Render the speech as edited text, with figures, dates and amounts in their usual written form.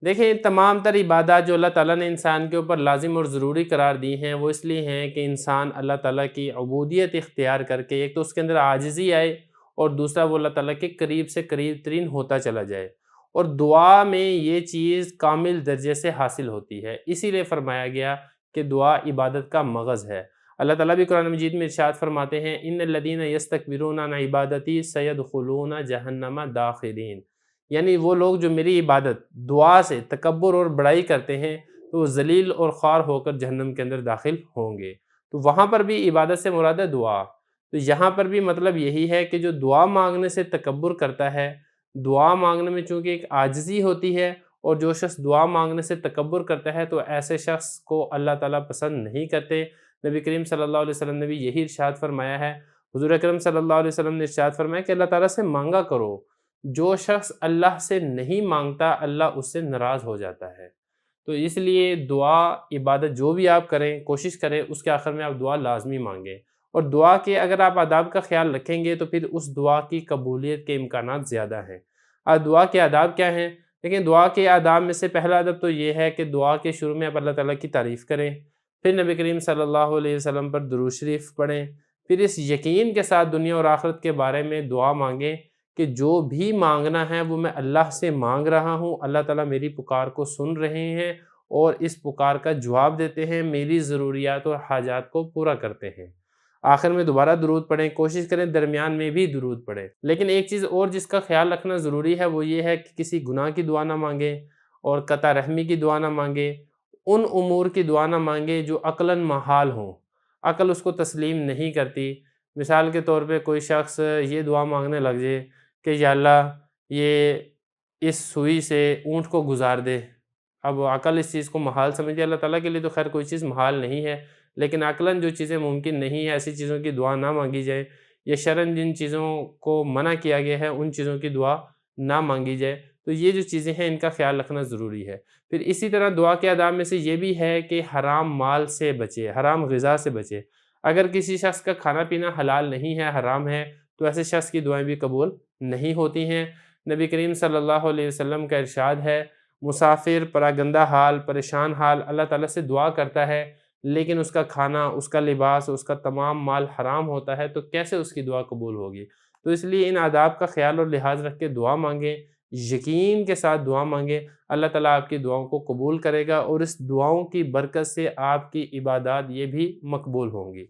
دیکھیں تمام تر عبادات جو اللہ تعالیٰ نے انسان کے اوپر لازم اور ضروری قرار دی ہیں وہ اس لیے ہیں کہ انسان اللہ تعالیٰ کی عبودیت اختیار کر کے ایک تو اس کے اندر عاجزی آئے اور دوسرا وہ اللہ تعالیٰ کے قریب سے قریب ترین ہوتا چلا جائے، اور دعا میں یہ چیز کامل درجے سے حاصل ہوتی ہے، اسی لیے فرمایا گیا کہ دعا عبادت کا مغز ہے۔ اللہ تعالیٰ بھی قرآن مجید میں ارشاد فرماتے ہیں ان الذین یستکبرون عن عبادتی سیدخلون جہنم داخرین، یعنی وہ لوگ جو میری عبادت دعا سے تکبر اور بڑائی کرتے ہیں تو وہ ذلیل اور خوار ہو کر جہنم کے اندر داخل ہوں گے۔ تو وہاں پر بھی عبادت سے مراد ہے دعا، تو یہاں پر بھی مطلب یہی ہے کہ جو دعا مانگنے سے تکبر کرتا ہے، دعا مانگنے میں چونکہ ایک عاجزی ہوتی ہے، اور جو شخص دعا مانگنے سے تکبر کرتا ہے تو ایسے شخص کو اللہ تعالیٰ پسند نہیں کرتے۔ نبی کریم صلی اللہ علیہ وسلم نے بھی یہی ارشاد فرمایا ہے، حضور اکرم صلی اللہ علیہ وسلم نے ارشاد فرمایا کہ اللہ تعالیٰ سے مانگا کرو، جو شخص اللہ سے نہیں مانگتا اللہ اس سے ناراض ہو جاتا ہے۔ تو اس لیے دعا عبادت جو بھی آپ کریں کوشش کریں اس کے آخر میں آپ دعا لازمی مانگیں، اور دعا کے اگر آپ آداب کا خیال رکھیں گے تو پھر اس دعا کی قبولیت کے امکانات زیادہ ہیں۔ دعا کے آداب کیا ہیں؟ لیکن دعا کے آداب میں سے پہلا ادب تو یہ ہے کہ دعا کے شروع میں آپ اللہ تعالیٰ کی تعریف کریں، پھر نبی کریم صلی اللہ علیہ وسلم پر درود شریف پڑھیں، پھر اس یقین کے ساتھ دنیا اور آخرت کے بارے میں دعا مانگیں کہ جو بھی مانگنا ہے وہ میں اللہ سے مانگ رہا ہوں، اللہ تعالیٰ میری پکار کو سن رہے ہیں اور اس پکار کا جواب دیتے ہیں، میری ضروریات اور حاجات کو پورا کرتے ہیں۔ آخر میں دوبارہ درود پڑھیں، کوشش کریں درمیان میں بھی درود پڑھیں۔ لیکن ایک چیز اور جس کا خیال رکھنا ضروری ہے وہ یہ ہے کہ کسی گناہ کی دعا نہ مانگیں اور قطع رحمی کی دعا نہ مانگیں، ان امور کی دعا نہ مانگیں جو عقلاً محال ہوں، عقل اس کو تسلیم نہیں کرتی۔ مثال کے طور پہ کوئی شخص یہ دعا مانگنے لگ جائے کہ یا اللہ یہ اس سوئی سے اونٹ کو گزار دے، اب عقل اس چیز کو محال سمجھے، اللہ تعالیٰ کے لیے تو خیر کوئی چیز محال نہیں ہے، لیکن عقلاً جو چیزیں ممکن نہیں ہے ایسی چیزوں کی دعا نہ مانگی جائے، یا شرعاً جن چیزوں کو منع کیا گیا ہے ان چیزوں کی دعا نہ مانگی جائے۔ تو یہ جو چیزیں ہیں ان کا خیال رکھنا ضروری ہے۔ پھر اسی طرح دعا کے آداب میں سے یہ بھی ہے کہ حرام مال سے بچے، حرام غذا سے بچے۔ اگر کسی شخص کا کھانا پینا حلال نہیں ہے، حرام ہے، تو ایسے شخص کی دعائیں بھی قبول نہیں ہوتی ہیں۔ نبی کریم صلی اللہ علیہ وسلم کا ارشاد ہے، مسافر پراگندہ حال پریشان حال اللہ تعالیٰ سے دعا کرتا ہے لیکن اس کا کھانا، اس کا لباس، اس کا تمام مال حرام ہوتا ہے، تو کیسے اس کی دعا قبول ہوگی؟ تو اس لیے ان آداب کا خیال اور لحاظ رکھ کے دعا مانگیں، یقین کے ساتھ دعا مانگیں، اللہ تعالیٰ آپ کی دعاؤں کو قبول کرے گا اور اس دعاؤں کی برکت سے آپ کی عبادات یہ بھی مقبول ہوں گی۔